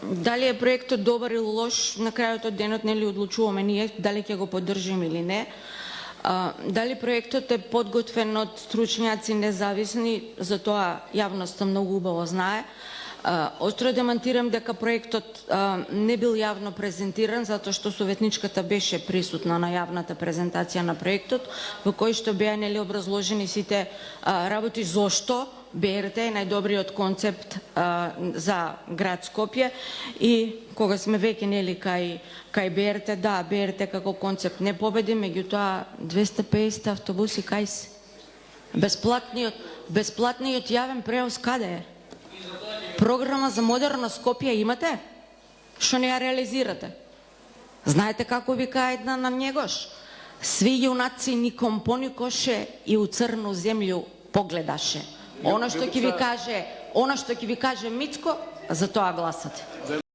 Дали е проектот добар или лош, на крајот од денот нели одлучуваме ние дали ќе го поддржиме или не. Дали проектот е подготвен од стручњаци независни, за тоа јавноста многу убаво знае. Остро демантирам дека проектот не бил јавно презентиран, затоа што советничката беше присутна на јавната презентација на проектот, во кој што беа нели образложени сите работи зошто БРТ е најдобриот концепт за град Скопје. И кога сме веќе нели кај БРТ, да, БРТ како концепт не победи, меѓутоа 250 автобуси кај се? Бесплатниот јавен превоз каде е? Програма за модерно Скопје имате? Што не ја реализирате? Знаете како вика една на Njegош? Сви јунаци ником поникоше и у црну земју погледаше. Она што ќе ви каже Мицко, за тоа гласате.